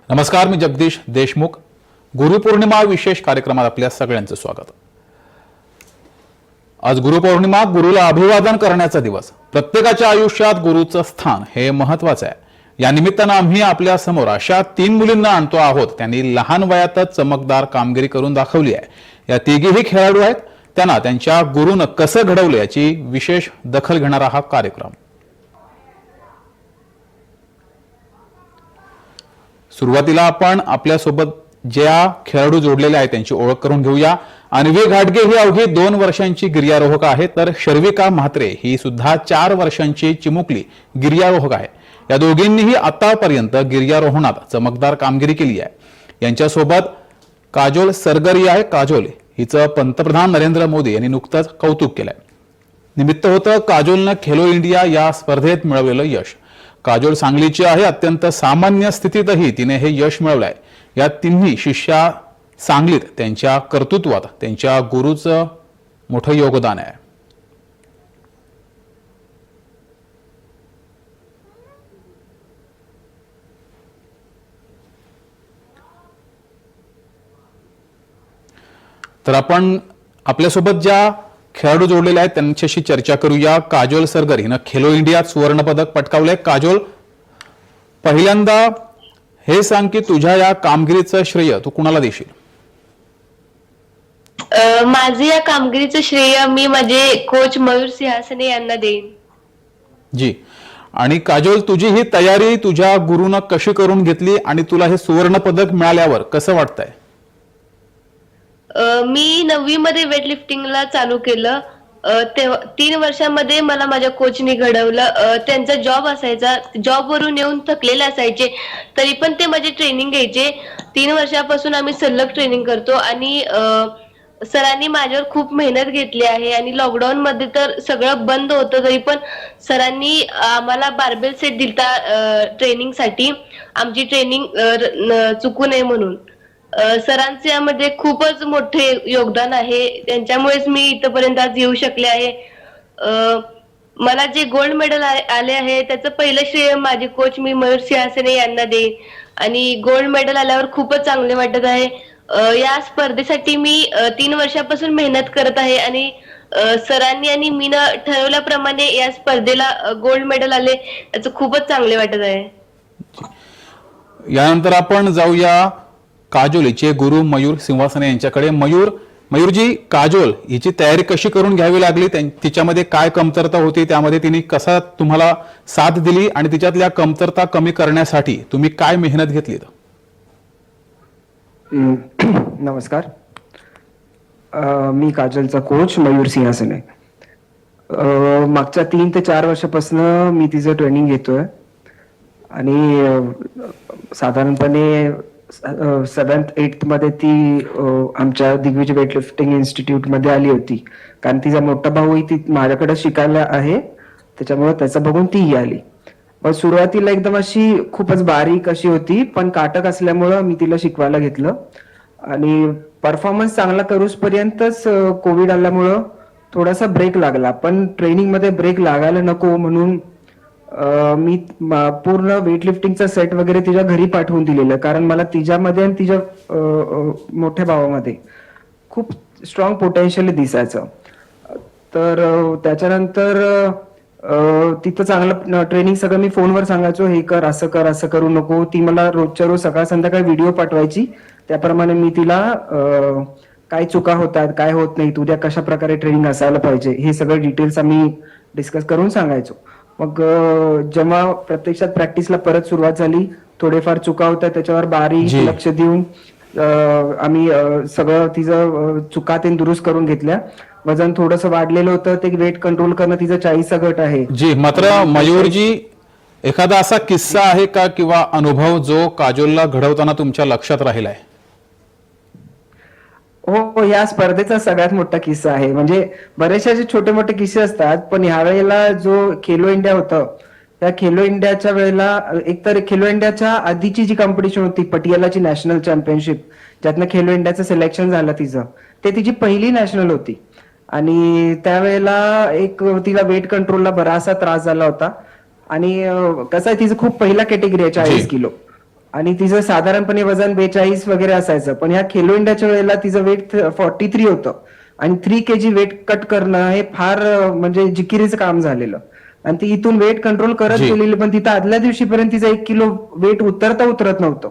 नमस्कार, मी जगदीश देशमुख. गुरुपौर्णिमा विशेष कार्यक्रमात आपल्या सगळ्यांचं स्वागत. आज गुरुपौर्णिमा, गुरुला अभिवादन करण्याचा दिवस. प्रत्येकाच्या आयुष्यात गुरुचं स्थान हे महत्वाचं आहे. या निमित्तानं आम्ही आपल्या समोर अशा 3 मुलींना आणतो आहोत. त्यांनी लहान वयातच चमकदार कामगिरी करून दाखवली आहे. या तिघीही खेळाडू आहेत. त्यांना त्यांच्या गुरुनं कसं घडवलं याची विशेष दखल घेणारा हा कार्यक्रम. सुरुवातीला आपण आपल्यासोबत ज्या खेळाडू जोडलेले आहेत त्यांची ओळख करून घेऊया. अन्वी घाटगे ही अवघी 2 वर्षांची गिर्यारोहक आहे, तर शर्विका म्हात्रे ही सुद्धा 4 वर्षांची चिमुकली गिर्यारोहक आहे. या दोघींनीही आतापर्यंत गिर्यारोहणात चमकदार कामगिरी केली आहे. यांच्यासोबत काजोल सरगरी आहे. काजोल हिचं पंतप्रधान नरेंद्र मोदी यांनी नुकतंच कौतुक केलंय. निमित्त होतं काजोलनं खेलो इंडिया या स्पर्धेत मिळवलेलं यश. काजोल सांगलीची आहे. अत्यंत सामान्य स्थितीतही तिने हे यश मिळवलंय. या तिन्ही शिष्या सांगलीत त्यांच्या कर्तृत्वात त्यांच्या गुरुचं मोठं योगदान आहे. तर आपण आपल्यासोबत ज्या खेळाडू जोडलेले आहेत त्यांच्याशी चर्चा करूया. काजोल सरगर हिनं खेलो इंडियात सुवर्ण पदक पटकावलंय. काजोल, पहिल्यांदा हे सांग की तुझ्या या कामगिरीचं श्रेय तू कुणाला देशील? माझे या कामगिरीचं श्रेय मी माझे कोच मयूर सिंहासने यांना देईन. जी. आणि काजोल, तुझी ही तयारी तुझ्या गुरुनं कशी करून घेतली आणि तुला हे सुवर्ण पदक मिळाल्यावर कसं वाटतंय? मी 9वी मध्ये वेटलिफ्टिंगला चालू केलं. तेव्हा 3 वर्षामध्ये मला माझ्या कोचनी घडवलं. त्यांचा जॉब असायचा, जॉबवरून येऊन थकलेले असायचे तरी पण ते माझे ट्रेनिंग घ्यायचे. 3 वर्षापासून आम्ही सलग ट्रेनिंग करतो आणि सरांनी माझ्यावर खूप मेहनत घेतली आहे. आणि लॉकडाऊन मध्ये तर सगळं बंद होतं तरी पण सरांनी आम्हाला बार्बेल सेट दिलता ट्रेनिंगसाठी, आमची ट्रेनिंग चुकू नये म्हणून. सरांचे यामध्ये खूपच मोठे योगदान आहे. त्यांच्यामुळेच मी इथपर्यंत आज येऊ शकले आहे. मला जे गोल्ड मेडल आले आहे त्याचं पहिलं श्रेय माझे कोच मी मयूर सिंहासने यांना देईन. आणि गोल्ड मेडल आल्यावर खूपच चांगले वाटत आहे. या स्पर्धेसाठी मी 3 वर्षापासून मेहनत करत आहे आणि सरांनी आणि मी ठरवल्याप्रमाणे या स्पर्धेला गोल्ड मेडल आले याचं खूपच चांगले वाटत आहे. यानंतर आपण जाऊया काजोलीचे गुरु मयूर सिंहासने यांच्याकडे. मयूरजी, काजोल हिची तयारी कशी करून घ्यावी लागली? तिच्यामध्ये काय कमतरता होती, त्यामध्ये तिने कसा तुम्हाला साथ दिली आणि तिच्यातल्या कमतरता कमी करण्यासाठी तुम्ही काय मेहनत घेतली? नमस्कार, मी काजलचा कोच मयूर सिंहासने. मागच्या 3 ते 4 वर्षापासून मी तिचं ट्रेनिंग घेतोय आणि साधारणपणे 7th 8th मध्ये ती आमच्या दिग्विजय वेटलिफ्टिंग इन्स्टिट्यूट मध्ये आली होती. कारण तिचा मोठा भाऊही ती माझ्याकडे शिकायला आहे, त्याच्यामुळे त्याचं बघून तीही आली. पण सुरुवातीला एकदम अशी खूपच बारीक अशी होती, पण काटक असल्यामुळं मी तिला शिकवायला घेतलं आणि परफॉर्मन्स चांगला करूसपर्यंतच कोविड आल्यामुळं थोडासा ब्रेक लागला. पण ट्रेनिंग मध्ये ब्रेक लागायला नको म्हणून मी पूर्ण वेटलिफ्टिंगचा सेट वगैरे तिच्या घरी पाठवून दिलेलं, कारण मला तिच्यामध्ये आणि तिच्या मोठ्या भावामध्ये खूप स्ट्रॉंग पोटेन्शियल दिसायचं. तर त्याच्यानंतर तिथं चांगलं ट्रेनिंग सगळं मी फोनवर सांगायचो, हे कर, असं करू नको. ती मला रोजच्या रोज सकाळ संध्याकाळी व्हिडिओ पाठवायची. त्याप्रमाणे मी तिला काय चुका होतात, काय होत नाही, उद्या कशा प्रकारे ट्रेनिंग असायला पाहिजे हे सगळं डिटेल्स आम्ही डिस्कस करून सांगायचो. मग जेव्हा प्रत्यक्षात प्रॅक्टिसला परत सुरुवात झाली, थोडेफार चुका होत्या, त्याच्यावर बारीक लक्ष देऊन आम्ही सगळं तिचं चुका ते दुरुस्त करून घेतल्या. वजन थोडंसं वाढलेलं होतं, ते वेट कंट्रोल करणं तिचं 40चा गट आहे. जी. मात्र मयूरजी, एखादा असा किस्सा आहे का किंवा अनुभव जो काजोलला घडवताना तुमच्या लक्षात राहिलाय? हो, या स्पर्धेचा सगळ्यात मोठा किस्सा आहे. म्हणजे बरेचसे असे छोटे मोठे किस्से असतात, पण ह्या वेळेला जो खेलो इंडिया होतं, त्या खेलो इंडियाच्या वेळेला एकतर खेलो इंडियाच्या आधीची जी कॉम्पिटिशन होती पटियालाची नॅशनल चॅम्पियनशिप, ज्यातनं खेलो इंडियाचं सिलेक्शन झालं तिचं, ते तिची पहिली नॅशनल होती. आणि त्यावेळेला एक तिला वेट कंट्रोलला बराचसा त्रास झाला होता. आणि कसं आहे, तिचं खूप पहिला कॅटेगरी आहे 40 किलो. आणि तिचं साधारणपणे वजन 42 वगैरे असायचं, पण ह्या खेलो इंडियाच्या वेळेला तिचं वेट 43 होतं आणि 3 kg वेट कट करणं हे फार म्हणजे जिकिरीचं काम झालेलं. आणि ती इथून वेट कंट्रोल करत जी. गेलेली, पण तिथं आदल्या दिवशीपर्यंत तिचं 1 किलो वेट उतरत नव्हतं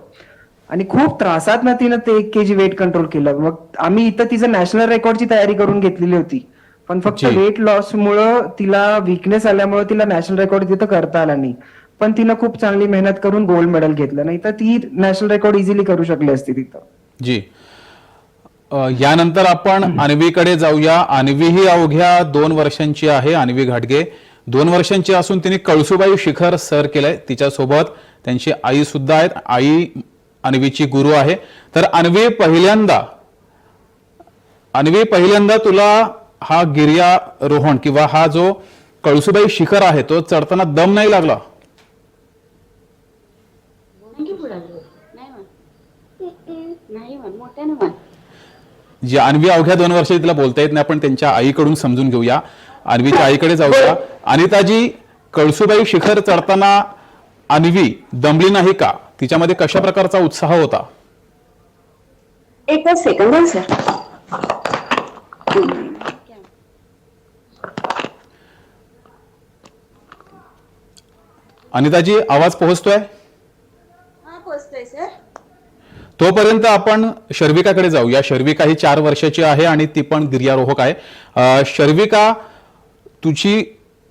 आणि खूप त्रासात ना तिनं ते 1 kg वेट कंट्रोल केलं. मग आम्ही इथं तिचं नॅशनल रेकॉर्डची तयारी करून घेतलेली होती, पण फक्त जी. वेट लॉस मुळे तिला विकनेस आल्यामुळे तिला नॅशनल रेकॉर्ड तिथं करता आला नाही. पण तिनं खूप चांगली मेहनत करून गोल्ड मेडल घेतलं, नाही तर ती नॅशनल रेकॉर्ड इझिली करू शकली असती तिथं. जी. यानंतर आपण अन्वीकडे जाऊया. अन्वी ही अवघ्या 2 वर्षांची आहे. अन्वी घाटगे 2 वर्षांची असून तिने कळसुबाई शिखर सर केलंय. तिच्यासोबत त्यांची आई सुद्धा आहेत. आई अन्वीची गुरु आहे. तर अन्वी पहिल्यांदा तुला हा गिर्यारोहण किंवा हा जो कळसुबाई शिखर आहे तो चढताना दम नाही लागला? जी अन्वी अवघ्या 2 वर्षाची तिला बोलता येत नाही, आपण त्यांच्या आईकडून समजून घेऊया. अन्वीच्या आईकडे जाऊया. अनिताजी, कळसुबाई शिखर चढताना अन्वी दमली नाही का? तिच्यामध्ये कशा प्रकारचा उत्साह होता? एकच सेकंद सर. अनिताजी, आवाज पोहोचतोय? हा पोहोचतोय सर. तोपर्यंत आपण शर्विकाकडे जाऊया. शर्विका ही 4 वर्षाची आहे आणि ती पण गिर्यारोहक आहे. शर्विका, तुझी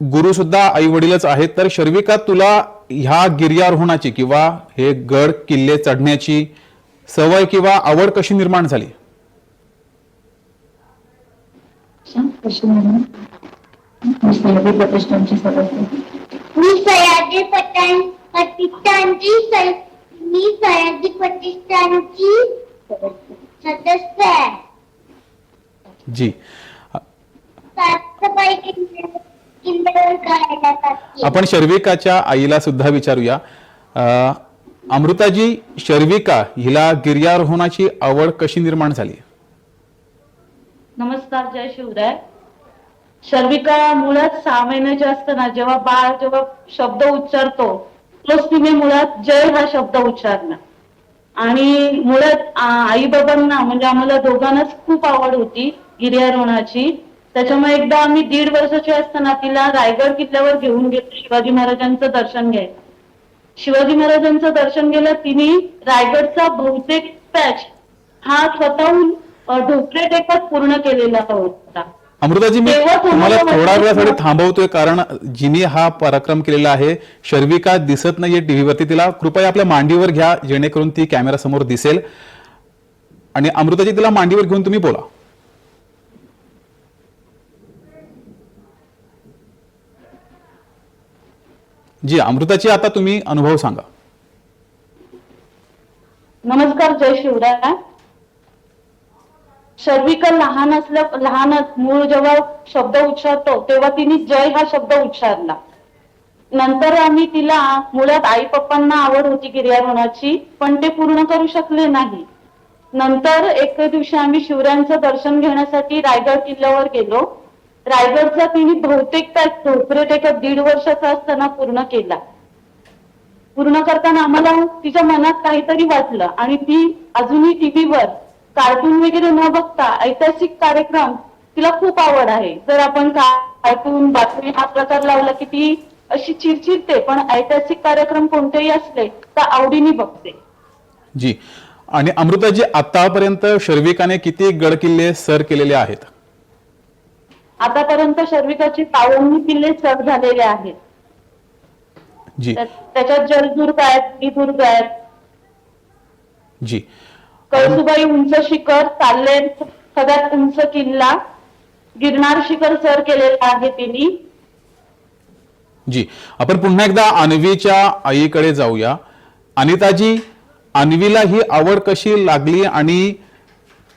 गुरु सुद्धा आई वडीलच आहेत. तर शर्विका, तुला ह्या गिर्यारोहणाची किंवा हे गड किल्ले चढण्याची सवय किंवा आवड कशी निर्माण झाली? मी सयाजी प्रतिष्ठानची सदस्य आहे. जी. साफसफाई किल्ल्यावर करायला जाते. आपण शर्विकाच्या आईला सुद्धा विचारूया. अमृताजी, शर्विका हिला गिर्यारोहणाची आवड कशी निर्माण झाली? नमस्कार, जय शिवराय. शर्विका मुळात 6 महिन्याची असताना जेव्हा बाळ शब्द उच्चारतो तोच तिने मुळात जय हा शब्द उच्चारला. आणि मुळात आई बाबांना म्हणजे आम्हाला दोघांनाच खूप आवड होती गिर्यारोहणाची. त्याच्यामुळे एकदा आम्ही 1.5 वर्षाची असताना तिला रायगड किल्ल्यावर घेऊन गेलो शिवाजी महाराजांचं दर्शन घ्यायला. शिवाजी महाराजांचं दर्शन गेलं. तिने रायगडचा बहुतेक पॅच हा स्वतःहून ढोकळे टेकत पूर्ण केलेला होता. अमृताजी, मी तुम्हाला थोडा वेळासाठी थांबवतोय, कारण जिने हा पराक्रम केलेला आहे शर्विका दिसत नाहीये टीव्हीवरती. तिला कृपया आपल्या मांडीवर घ्या, जेणेकरून ती कॅमेरा समोर दिसेल. आणि अमृताजी, तिला मांडीवर घेऊन तुम्ही बोला. जी अमृताची, आता तुम्ही अनुभव सांगा. नमस्कार, जय शिवराय. शर्विका लहानच मूळ जेव्हा शब्द उच्चारतो तेव्हा तिने जय हा शब्द उच्चारला. नंतर आम्ही तिला मुळात आई पप्पांना आवड होती गिर्यारोहणाची, पण ते पूर्ण करू शकले नाही. नंतर एक दिवशी आम्ही शिवरायांचं दर्शन घेण्यासाठी रायगड किल्ल्यावर गेलो. रायगडचा तिने बहुतेक पॅच ढोकरे टेकत 1.5 वर्षाचा असताना पूर्ण केला. पूर्ण करताना आम्हाला तिच्या मनात काहीतरी वाटलं आणि ती अजूनही टीव्हीवर कार्टून वगैरे न बघता ऐतिहासिक कार्यक्रम तिला खूप आवड आहे. जर आपण कार्टून बातमी हा प्रकार लावला की ती अशी चिरचिरते, पण ऐतिहासिक कार्यक्रम कोणतेही असले तर आवडीने बघते. जी. आणि अमृताजी, आतापर्यंत शर्विकाने किती गड किल्ले सर केलेले आहेत? आतापर्यंत शर्विकाचे 52 किल्ले सर झालेले आहेत. जी. त्याच्यात जलदुर्ग आहेत, गिरिदुर्ग आहेत. जी. कळसुबाई उंच शिखर, साल्हेर सगळ्यात उंच किल्ला, गिरनार शिखर सर केलेला आहे तिने. जी. आपण पुन्हा एकदा अन्वीच्या आईकडे जाऊया. अनिताजी, अन्वीला ही आवड कशी लागली आणि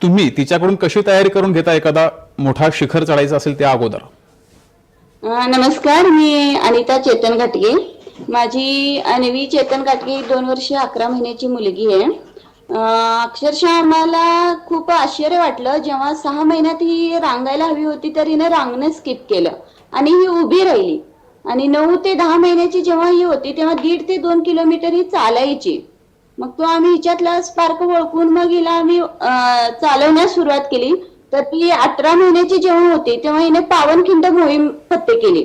तुम्ही तिच्याकडून कशी तयारी करून घेता एखादा मोठा शिखर चढायचा असेल त्या अगोदर? नमस्कार, मी अनिता चेतन घाटगे. माझी अन्वी चेतन घाटगे 2 वर्ष 11 महिन्याची मुलगी आहे. अक्षरशः आम्हाला खूप आश्चर्य वाटलं जेव्हा 6 महिन्यात ही रांगायला हवी होती तर हिने रांगणं स्किप केलं आणि ही उभी राहिली. आणि 9 ते 10 महिन्याची जेव्हा ही होती तेव्हा 1.5 ते 2 किलोमीटर ही चालायची. मग तो आम्ही हिच्यातला स्पार्क ओळखून मग हिला आम्ही चालवण्यास सुरुवात केली. तर ती 18 महिन्याची जेव्हा होती तेव्हा हिने पावनखिंड मोहीम फत्ते केली.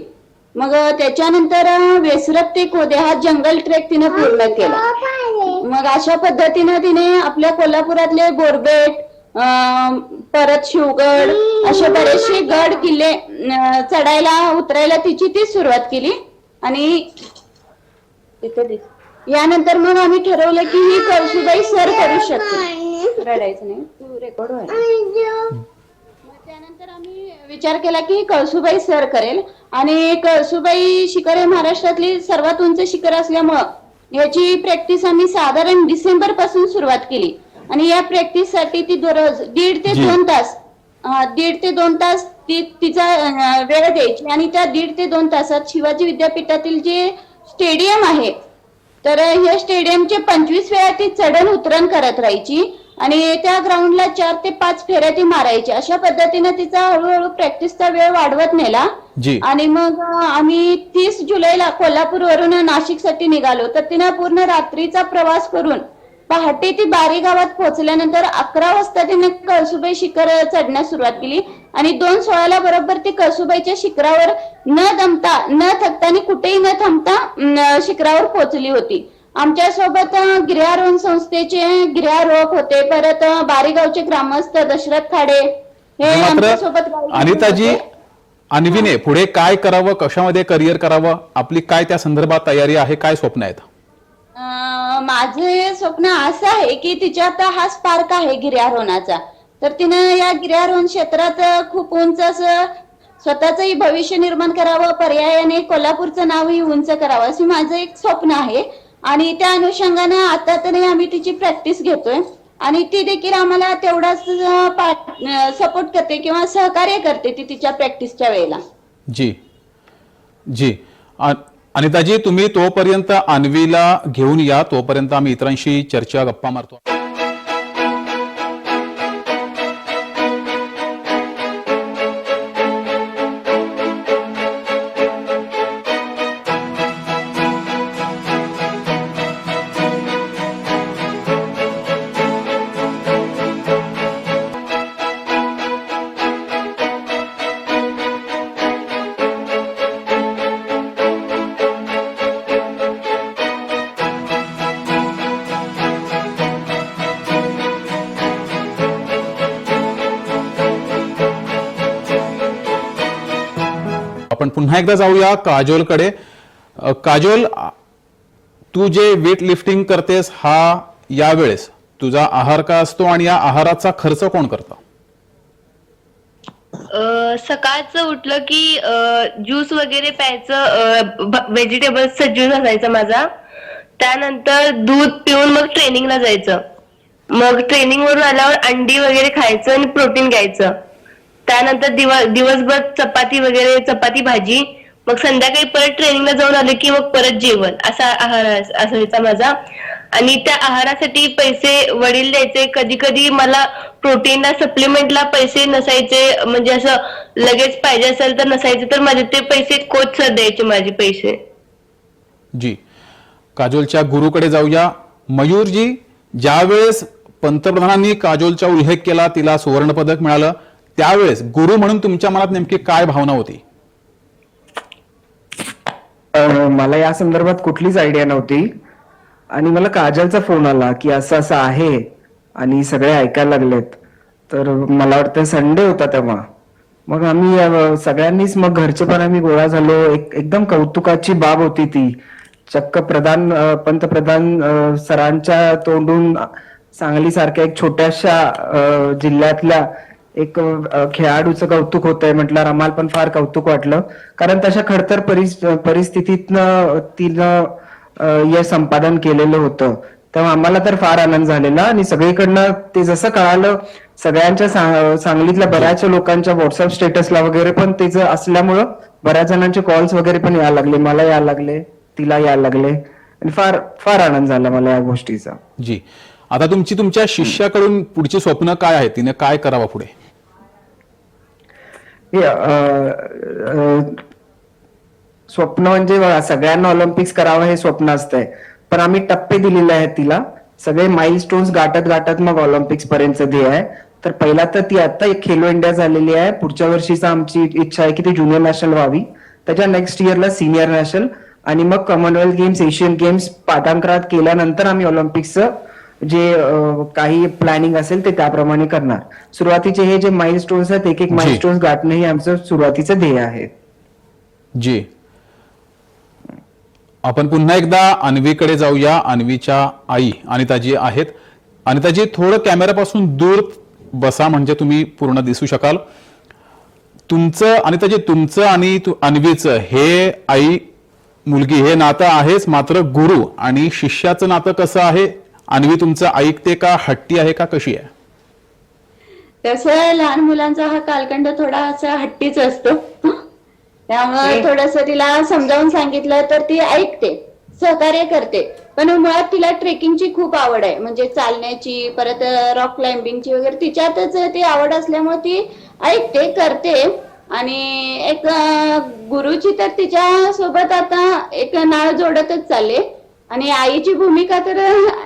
मग त्याच्यानंतर वेसरत ते कोदे हा जंगल ट्रेक तिने पूर्ण केला. मग अशा पद्धतीनं तिने आपल्या कोल्हापुरातले बोरबेट, परत शिवगड असे बरेचसे गड किल्ले चढायला उतरायला तिची ती सुरुवात केली. आणि यानंतर मग आम्ही ठरवलं की ही कळसुबाई सर करू शकते. रडायचं नाही, तू रेकॉर्ड व्हायला. त्यानंतर आम्ही विचार केला की कळसुबाई सर करेल. आणि कळसुबाई शिखर हे महाराष्ट्रातली सर्वात उंच शिखर असल्यामुळं याची प्रॅक्टिस आम्ही साधारण डिसेंबर पासून सुरुवात केली. आणि या प्रॅक्टिस साठी ती दररोज 1.5 ते 2 तास तिचा वेळ द्यायची. आणि त्या 1.5 ते 2 तासात शिवाजी विद्यापीठातील जे स्टेडियम आहे तर या स्टेडियमचे 25 वेळा ती चढण उतरण करत राहायची. आणि त्या ग्राउंडला 4 ते 5 फेऱ्या ती मारायची. अशा पद्धतीने तिचा हळूहळू प्रॅक्टिसचा वेळ वाढवत नेला. आणि मग आम्ही 30 जुलैला कोल्हापूरवरून नाशिकसाठी निघालो. तर तिने पूर्ण रात्रीचा प्रवास करून पहाटे ती बारी गावात पोहोचल्यानंतर 11 वाजता तिने कळसुबाई शिखर चढण्यास सुरुवात केली. आणि 2:16 बरोबर ती कळसुबाईच्या शिखरावर न दमता न थकता आणि कुठेही न थांबता शिखरावर पोहोचली होती. आमच्या सोबत गिर्यारोहण संस्थेचे गिर्यारोहक होते. परत बारीगावचे ग्रामस्थ दशरथ खाडे हे आमच्या सोबत. अनिताजी, अन्वीने पुढे काय करावं, कशामध्ये करिअर करावं, आपली काय त्या संदर्भात तयारी आहे, काय स्वप्न आहेत? माझे स्वप्न असं आहे की तिच्यात हा स्पार्क आहे गिर्यारोहणाचा. तर तिनं या गिर्यारोहण क्षेत्रात खूप उंच असं स्वतःचंही भविष्य निर्माण करावं, पर्यायाने कोल्हापूरचं नावही उंच करावं असं माझं एक स्वप्न आहे. आणि त्या अनुषंगानं आता तरी आम्ही तिची प्रॅक्टिस घेतोय. आणि ती देखील आम्हाला तेवढाच सपोर्ट करते किंवा सहकार्य करते ती तिच्या प्रॅक्टिसच्या वेळेला. जी जी अनिताजी, तुम्ही तोपर्यंत अन्वीला घेऊन या, तोपर्यंत आम्ही इतरांशी चर्चा गप्पा मारतो. आपण पुन्हा एकदा जाऊया काजोलकडे. काजोल, तू जे वेट लिफ्टिंग करतेस हा यावेळेस तुझा आहार का असतो आणि या आहाराचा खर्च कोण करतं? सकाळचं उठलं की ज्यूस वगैरे प्यायचं, व्हेजिटेबल्सचा ज्यूस असायचा माझा. त्यानंतर दूध पिऊन मग ट्रेनिंगला जायचं. मग ट्रेनिंग वरून आल्यावर अंडी वगैरे खायचं आणि प्रोटीन घ्यायचं. त्यानंतर दिवसभर चपाती भाजी. मग संध्याकाळी परत ट्रेनिंगला जाऊन आले की मग परत जेवण, असा आहार असायचा माझा. आणि त्या आहारासाठी पैसे वडील द्यायचे. कधी कधी मला प्रोटीनला सप्लिमेंटला पैसे नसायचे, म्हणजे असं लगेच पाहिजे असेल तर नसायचे, तर माझे ते पैसे कोच सर द्यायचे माझे पैसे. जी, काजोलच्या गुरुकडे जाऊया. मयूरजी, ज्यावेळेस पंतप्रधानांनी काजोलचा उल्लेख केला, तिला सुवर्ण पदक मिळालं, त्यावेळेस गुरु म्हणून तुमच्या मनात नेमकी काय भावना होती? मला या संदर्भात कुठलीच आयडिया नव्हती. आणि मला काजलचा फोन आला की असं असं आहे आणि सगळे ऐकायला लागलेत. तर मला वाटतं संडे होता तेव्हा. मग आम्ही सगळ्यांनीच, मग घरचे पण आम्ही गोळा झालो. एकदम कौतुकाची बाब होती ती. चक्क पंतप्रधान सरांच्या तोंडून सांगलीसारख्या एक छोट्याशा जिल्ह्यातल्या एक खेळाडूचं कौतुक होतंय म्हटल्यावर आम्हाला पण फार कौतुक वाटलं. कारण तशा खडतर परिस्थितीतनं तिनं यश संपादन केलेलं होतं. तेव्हा आम्हाला तर फार आनंद झालेला. आणि सगळीकडनं ते जसं कळालं, सगळ्यांच्या सांगलीतल्या बऱ्याचशा लोकांच्या व्हॉट्सअप स्टेटसला वगैरे पण तिचं असल्यामुळं बऱ्याच जणांचे कॉल्स वगैरे पण यायला लागले. मला यायला लागले, तिला यायला लागले. आणि फार फार आनंद झाला मला या गोष्टीचा. जी, आता तुमच्या शिष्याकडून पुढची स्वप्न काय आहे? तिने काय करावं पुढे? स्वप्न म्हणजे सगळ्यांना ऑलिम्पिक्स करावं हे स्वप्न असतंय. पण आम्ही टप्पे दिलेले आहेत तिला. सगळे माइलस्टोन्स गाठत गाठत मग ऑलिम्पिक्स पर्यंतचं ध्येय आहे. तर पहिला तर ती आता एक खेलो इंडिया झालेली आहे. पुढच्या वर्षीचा आमची इच्छा आहे की ती ज्युनियर नॅशनल व्हावी, त्याच्या नेक्स्ट इयरला सिनियर नॅशनल, आणि मग कॉमनवेल्थ गेम्स, एशियन गेम्स पाठांतरात केल्यानंतर आम्ही ऑलिम्पिक्सचं जे काही प्लॅनिंग असेल ते त्याप्रमाणे करणार. सुरुवातीचे हे जे माइलस्टोन्स आहेत, एक एक जी. माइलस्टोन्स गाठणं हे आमचं सुरुवातीचं ध्येय आहे. जी, आपण पुन्हा एकदा अन्वीकडे जाऊया. अन्वीच्या आई अनिताजी आहेत. अनिताजी, थोडं कॅमेऱ्यापासून दूर बसा म्हणजे तुम्ही पूर्ण दिसू शकाल. तुमचं अनिताजी, तुमचं आणि अन्वीचं हे आई मुलगी हे नातं आहेच, मात्र गुरु आणि शिष्याचं नातं कसं आहे? अन्वी तुमचं ऐकते का, हट्टी आहे का, कशी आहे? तसं लहान मुलांचा हा कालखंड थोडासा हट्टीच असतो. त्यामुळे थोडस तिला समजावून सांगितलं तर ती ऐकते, सहकार्य करते. पण मुळात तिला ट्रेकिंगची खूप आवड आहे, म्हणजे चालण्याची, परत रॉक क्लाइम्बिंगची वगैरे तिच्यातच ती आवड असल्यामुळे ती ऐकते, करते. आणि एक गुरुची तर तिच्या सोबत आता एक नाळ जोडतच चालले, आणि आईची भूमिका तर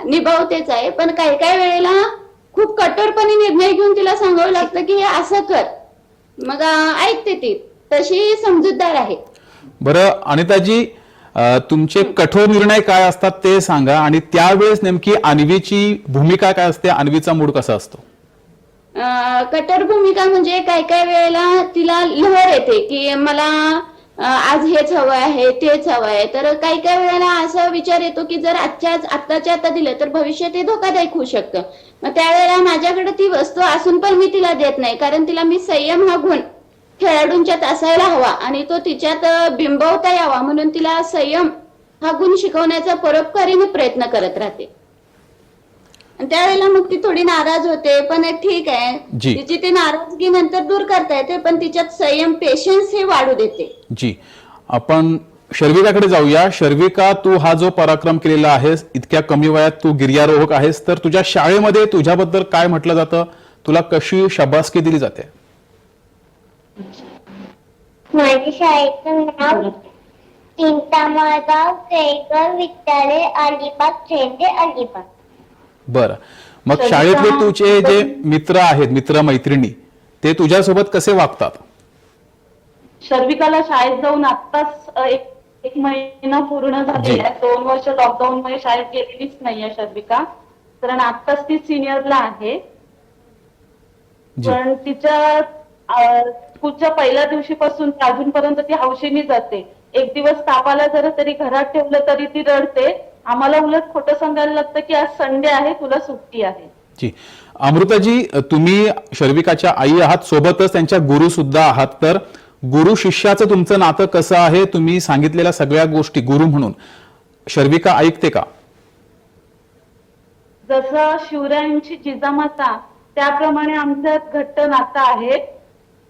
निभावतेच आहे. पण काही काही वेळेला खूप कठोरपणे निर्णय घेऊन तिला सांगावं लागतं की हे असं कर, मग ऐकते ती, तशी समजूतदार आहे. बरं अनिताजी, तुमचे कठोर निर्णय काय असतात ते सांगा, आणि त्यावेळेस नेमकी अन्वीची भूमिका काय असते, अन्वीचा मूड कसा असतो? कठोर भूमिका म्हणजे काही काही वेळेला तिला लहर येते की मला आज हेच हवं आहे, तेच हवं आहे. तर काही काही वेळेला असा विचार येतो की जर आत्ताच्या आता दिलं तर भविष्यात हे धोकादायक होऊ शकतं. मग त्यावेळेला माझ्याकडे ती वस्तू असून पण मी तिला देत नाही, कारण तिला मी संयम हा गुण खेळाडूंच्यात असायला हवा आणि तो तिच्यात बिंबवता यावा, म्हणून तिला संयम हा गुण शिकवण्याचा परोपकारीने प्रयत्न करत राहते. आणि त्यावेळेला मग ती थोडी नाराज होते, पण ठीक आहे, जी. तिची ती नाराजगी नंतर दूर करता येते, पण तिच्यात संयम, पेशन्स हे वाढू देते. जी, आपण शर्विकाकडे जाऊया. शर्विका, तू हा जो पराक्रम केलेला आहेस, इतक्या कमी वयात तू गिर्यारोहक आहेस, तर तुझ्या शाळेमध्ये तुझ्याबद्दल काय म्हटलं जातं, तुला कशी शाबासकी दिली जाते? माझ्या शाळेचं नाव चिंतामळगाव केळकर विद्यालय, अलिबाग, झेंडे, अलिबाग. बरं, मग शाळेतले तुझे जे मित्र आहेत, मित्र मैत्रिणी, ते तुझ्यासोबत कसे वागतात? शर्विकाला शाळेत जाऊन आत्ताच एक महिना पूर्ण झालेला आहे. 2 वर्ष लॉकडाऊन मध्ये शाळेत गेलेलीच नाहीये शर्विका, कारण आत्ताच ती सिनियरला आहे. जी. पण तिच्या स्कूलच्या पहिल्या दिवशीपासून अजूनपर्यंत ती हौशीने जाते. एक दिवस तापाला जरा तरी घरात ठेवलं तरी ती रडते. आम्हाला उलट खोटं सांगायला लागतं की आज संडे आहे, तुला सुट्टी आहे. जी, अमृताजी, तुम्ही शर्विकाच्या आई आहात, सोबतच त्यांच्या गुरु सुद्धा आहात, तर गुरु शिष्याचं तुमचं नातं कसं आहे? तुम्ही सांगितलेल्या सगळ्या गोष्टी गुरु म्हणून शर्विका ऐकते का? जसं शिवरायांची जिजामाता, त्याप्रमाणे आमच्यात घट्ट नातं आहे.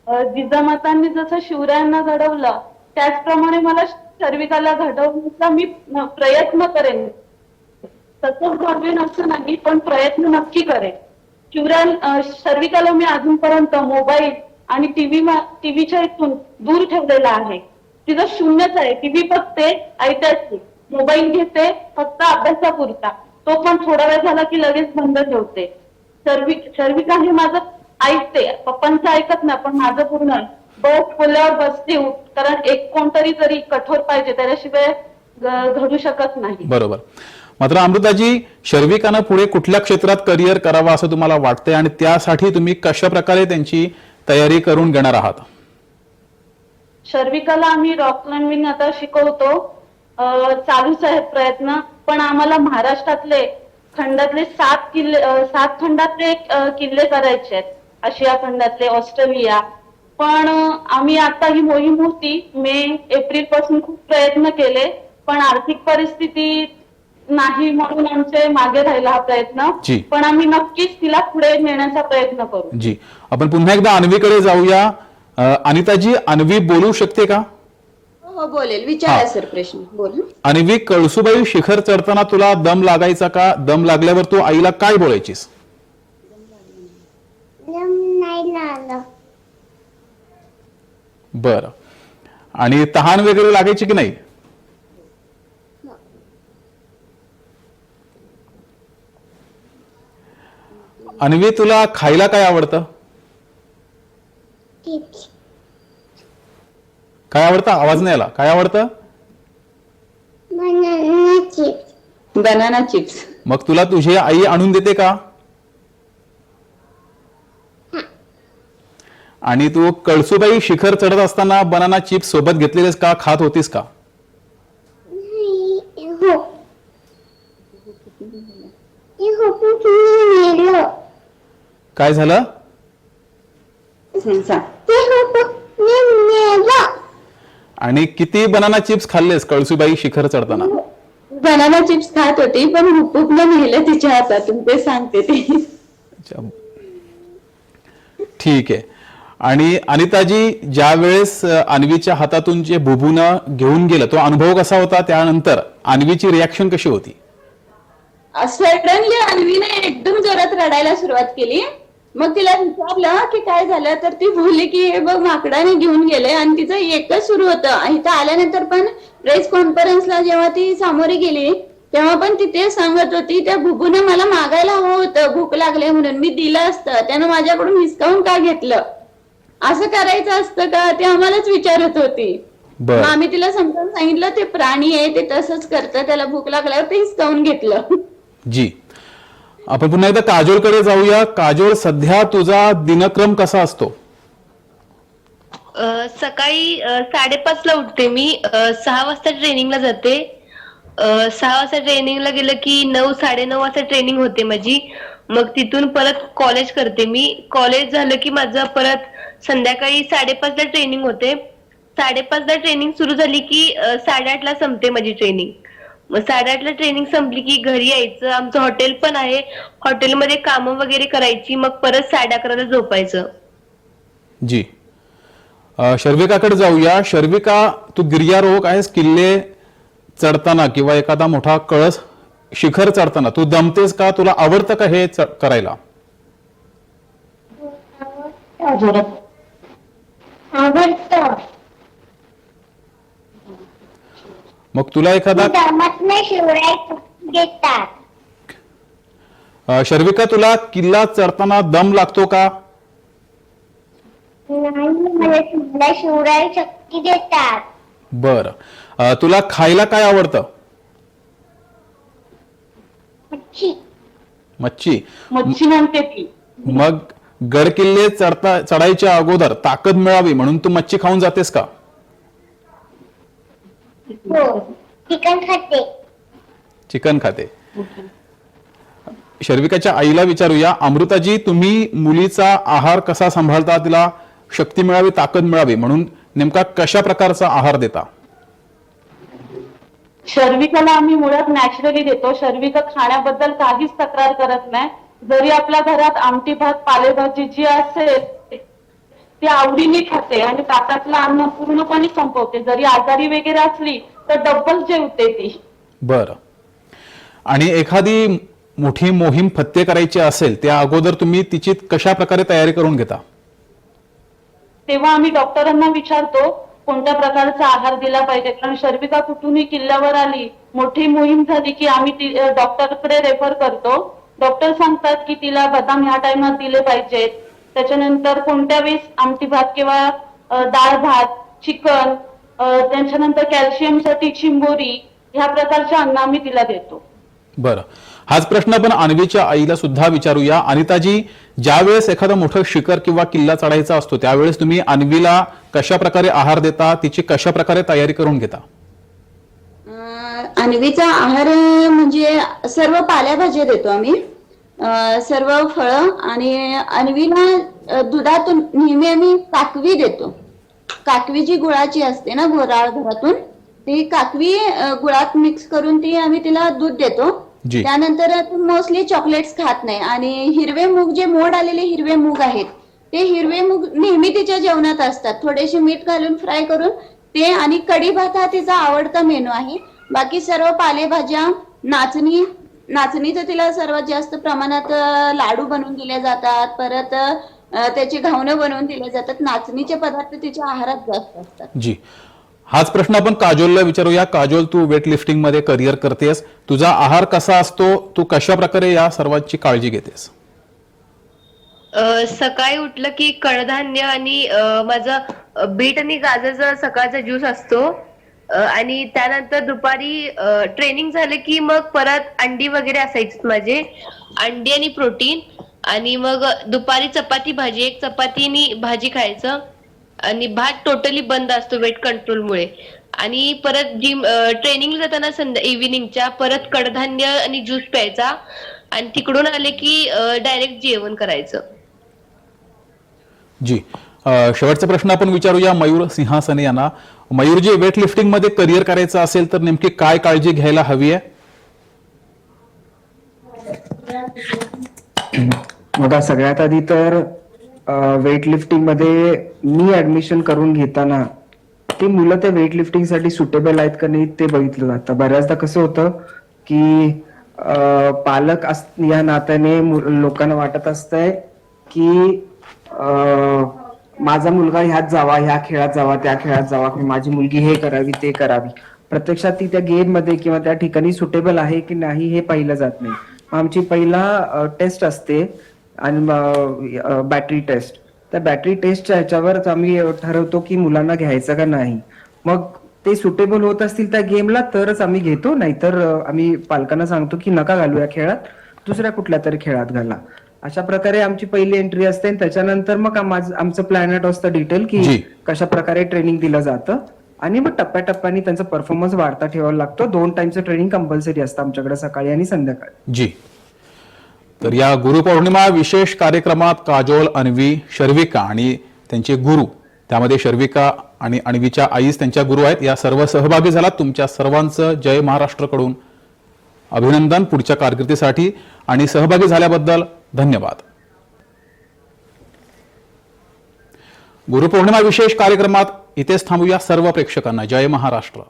जिजामातांनी जसं शिवरायांना घडवलं, त्याचप्रमाणे मला शर्विकाला घडवण्याचा मी प्रयत्न करेन. तसंच घडवेन असं नाही, पण प्रयत्न नक्की करेन. शर्विकाला मी अजूनपर्यंत मोबाईल आणि टीव्हीच्या इथून दूर ठेवलेला आहे. तिचं शून्यच आहे. टीव्ही बघते, ऐकते, मोबाईल घेते फक्त अभ्यासापुरता, तो पण थोडा वेळ झाला की लगेच बंद ठेवते. शर्विका हे माझं ऐकते, पप्पांचं ऐकत नाही, पण माझं पूर्ण बस बोलल्यावर बसते, कारण एक कोणतरी तरी कठोर पाहिजे, त्याच्याशिवाय घडू शकत नाही. बरोबर. मात्र अमृताजी, शर्विकानं पुढे कुठल्या क्षेत्रात करिअर करावं असं तुम्हाला वाटतंय, आणि त्यासाठी तुम्ही कशा प्रकारे त्यांची तयारी करून घेणार आहात? शर्विकाला आम्ही रॉक क्लाइम्बिंग आता शिकवतो. चालूच आहेत प्रयत्न, पण आम्हाला महाराष्ट्रातले खंडातले 7 खंडातले किल्ले करायचे आहेत, आशिया खंडातले, ऑस्ट्रेलिया. पण आम्ही आता ही मोहीम होती मे एप्रिल पासून खूप प्रयत्न केले, पण आर्थिक परिस्थिती नाही म्हणून आमचे मागे राहिला हा प्रयत्न. जी. पण आम्ही नक्कीच तिला पुढे नेण्याचा प्रयत्न करू. जी, आपण पुन्हा एकदा अन्वीकडे जाऊया. अनिताजी, अन्वी बोलू शकते का? हो बोलेल, विचारा सर प्रश्न, बोल. अन्वी, कळसुबाई शिखर चढताना तुला दम लागायचा का? दम लागल्यावर तू आईला काय बोलायचीस? नाही लागलं. बर, आणि तहान वगैरे लागायची की नाही? अन्वी, तुला खायला काय आवडतं? चिप्स. काय आवडतं? आवाज नाही आला. काय आवडतं? Banana chips. Banana chips. मग तुला तुझी आई आणून देते का? आणि तू कळसुबाई शिखर चढत असताना बनाना चिप्स सोबत घेतलेलेस का? खात होतीस का? हो. नेलं. काय झालं? सांग. नेलं. आणि किती बनाना चिप्स खाल्लेस कळसुबाई शिखर चढताना? बनाना चिप्स खात होती पण हुकूकनं नेलं तिच्या हातातून, ते सांगते ते. अच्छा. ठीक आहे. आणि अनिताजी, ज्या वेळेस अन्वीच्या हातातून जे बुबुनं घेऊन गेलं, तो अनुभव कसा होता? त्यानंतर अन्वीची रिॲक्शन कशी होती? सडनली अन्वीने एकदम जोरात रडायला सुरुवात केली. मग तिला विचारलं की काय झालं, तर ती बोलली की हे बघ माकडाने घेऊन गेले. आणि तिचं एकच सुरू होतं. इथं आल्यानंतर पण प्रेस कॉन्फरन्सला जेव्हा ती सामोरी गेली तेव्हा पण ती ते सांगत होती, त्या बुबूने मला मागायला हवं होतं, भूक लागले म्हणून मी दिलं असतं, त्यानं माझ्याकडून हिसकावून का घेतलं, असं करायचं असतं का, ते आम्हालाच विचारत होती. बर. मग आम्ही तिला समजावून सांगितलं ते प्राणी आहे, ते तसंच करतं, त्याला भूक लागल्यावर ते हिसकावून घेतलं. जी. आपण पुन्हा एकदा काजोलकडे जाऊया. काजोल, सध्या तुझा दिनक्रम कसा असतो? सकाळी 5:30 ला उठते मी. 6 वाजता ट्रेनिंगला जाते. 6 वाजता ट्रेनिंगला गेलं की 9, 9:30 वाजता ट्रेनिंग होते माझी. मग तिथून परत कॉलेज करते मी. कॉलेज झालं की माझं परत संध्याकाळी 5:30 ला ट्रेनिंग होते. 5:30 ला ट्रेनिंग सुरू झाली की 8:30 ला संपते माझी ट्रेनिंग. मग 8:30 ला ट्रेनिंग संपली की घरी यायचं. आमचं हॉटेल पण आहे, हॉटेलमध्ये कामं वगैरे करायची. मग परत 11:30 ला झोपायचं. जी. शर्विकाकडे जाऊया. शर्विका, तू गिर्यारोहक आहेस. किल्ले चढताना किंवा एखादा मोठा कळस शिखर चढताना तू दमतेस का? तुला आवडतं का हे करायला? आवडतं. मग तुला एखादा दमत नाही, शिवराय देतात. शर्विका, तुला किल्ला चढताना दम लागतो का? नाही, मला शिवराय शक्ती देतात. बर. तुला खायला काय आवडतं? मच्छी. मच्छी. मच्छी म्हणते ती. मग गड किल्ले चढायच्या अगोदर ताकद मिळावी म्हणून तू मच्छी खाऊन जातेस का? हो. चिकन खाते. चिकन खाते. शर्विकाच्या आईला विचारूया. अमृताजी, तुम्ही मुलीचा आहार कसा सांभाळता? तिला शक्ती मिळावी, ताकद मिळावी म्हणून नेमका कशा प्रकारचा आहार देता? शर्विकाला आम्ही मुळात नॅचरली देतो. शर्विका खाण्याबद्दल काहीच तक्रार करत नाही. जरी आपल्या घरात आमटी भात पालेभाजी जी असेल ती आवडीने खाते आणि ताटातलं अन्न पूर्णपणे संपवते. जरी आजारी वगैरे असली तर डब्बल जेवते ती. बरं. आणि एखादी मोठी मोहीम फत्ते करायची असेल त्या अगोदर तुम्ही तिची कशा प्रकारे तयारी करून घेता? तेव्हा आम्ही डॉक्टरांना विचारतो कोणत्या प्रकारचा आहार दिला पाहिजे. कारण शर्विका कुठूनही किल्ल्यावर आली, मोठी मोहीम झाली की आम्ही ती डॉक्टरकडे रेफर करतो. डॉक्टर सांगतात की तिला बदाम ह्या टाइमात दिले पाहिजेत. त्याच्यानंतर कोणत्या वेळेस आमटी भात किंवा डाळ भात, चिकन, त्याच्यानंतर कॅल्शियमसाठी चिंबोरी, ह्या प्रकारचे अन्न आम्ही तिला देतो. बरं. हाच प्रश्न आपण अन्वीच्या आईला सुद्धा विचारूया. अनिताजी, ज्या वेळेस एखादं मोठं शिखर किंवा किल्ला चढायचा असतो त्यावेळेस तुम्ही अन्वीला कशा प्रकारे आहार देता? तिची कशा प्रकारे तयारी करून घेता? अन्वीचा आहार म्हणजे सर्व पालेभाज्या देतो आम्ही, सर्व फळं. आणि अन्वीला दुधातून नेहमी आम्ही काकवी देतो. काकवी जी गुळाची असते ना, घरातून ती काकवी गुळात मिक्स करून ती आम्ही तिला दूध देतो. त्यानंतर मोस्टली चॉकलेट्स खात नाही. आणि हिरवे मूग, जे मोड आलेले हिरवे मूग आहेत ते हिरवे मूग नेहमी तिच्या जेवणात असतात. थोडेसे मीठ घालून फ्राय करून ते. आणि कढी भात हा तिचा आवडता मेनू आहे. बाकी सर्व पालेभाज्या, नाचणीचं तिला सर्वात जास्त प्रमाणात लाडू बनवून दिले जातात. परत त्याची घावणं बनवून दिले जातात. नाचणीचे पदार्थ तिच्या आहारात जास्त असतात. जी. हाच प्रश्न आपण काजोलला विचारूया. काजोल, तू वेट लिफ्टिंग मध्ये करिअर करतेस. तुझा आहार कसा असतो? तू कशा प्रकारे या सर्वांची काळजी घेतेस? सकाळी उठलं की कडधान्य आणि माझं बीट आणि गाजरचा सकाळचा ज्यूस असतो. आणि त्यानंतर दुपारी ट्रेनिंग झालं की मग परत अंडी वगैरे असायची माझे, अंडी आणि प्रोटीन. आणि मग दुपारी चपाती भाजी, एक चपाती आणि भाजी खायचं. आणि भात टोटली बंद असतो वेट कंट्रोलमुळे. आणि परत जिम ट्रेनिंगला जाताना इव्हिनिंगच्या परत कडधान्य आणि ज्यूस प्यायचा. आणि तिकडून आले की डायरेक्ट जेवण करायचं. जी शेवटचा प्रश्न आपण विचारूया मयूर सिंहासने यांना. मयूर जी वेट लिफ्टिंग मध्ये करिअर करायचं असेल तर नेमकी काय काळजी घ्यायला हवी आहे? बघा, सगळ्यात आधी तर वेट लिफ्टिंग मध्ये मी ऍडमिशन करून घेताना ते मुलं त्या वेट लिफ्टिंग साठी सुटेबल आहेत का नाही ते बघितलं जातं. बऱ्याचदा कसं होतं की पालक या नात्याने लोकांना वाटत असतंय की माझा मुलगा ह्यात जावा, ह्या खेळात जावा, त्या खेळात जावा, माझी मुलगी हे करावी ते करावी. प्रत्यक्षात ती त्या गेम मध्ये किंवा त्या ठिकाणी सुटेबल आहे की नाही हे पाहिलं जात नाही. आमची पहिला टेस्ट असते आणि बॅटरी टेस्ट. त्या बॅटरी टेस्टच्या ह्याच्यावरच आम्ही ठरवतो की मुलांना घ्यायचं का नाही. मग ते सुटेबल होत असतील त्या गेमला तरच आम्ही घेतो, नाहीतर आम्ही पालकांना सांगतो की नका घालू या खेळात, दुसऱ्या कुठल्या तरी खेळात घाला. अशा प्रकारे आमची पहिली एंट्री असते. आणि त्याच्यानंतर मग आमचं प्लॅनेट असतं डिटेल की कशा प्रकारे ट्रेनिंग दिलं जातं. आणि मग टप्प्याटप्प्याने त्यांचा परफॉर्मन्स वाढता ठेवावा लागतो. 2 टाइमचं ट्रेनिंग कंपल्सरी असतं आमच्याकडे, सकाळी आणि संध्याकाळी. जी. तर या गुरुपौर्णिमा विशेष कार्यक्रमात काजोल, अन्वी, शर्विका आणि त्यांचे गुरु, त्यामध्ये शर्विका आणि अन्वीच्या आईच त्यांच्या गुरु आहेत, या सर्व सहभागी झालात. तुमच्या सर्वांचं जय महाराष्ट्रकडून अभिनंदन पुढच्या कारकिर्दीसाठी आणि सहभागी झाल्याबद्दल धन्यवाद. गुरुपौर्णिमा विशेष कार्यक्रमात इथेच थांबूया. सर्व प्रेक्षकांना जय महाराष्ट्र.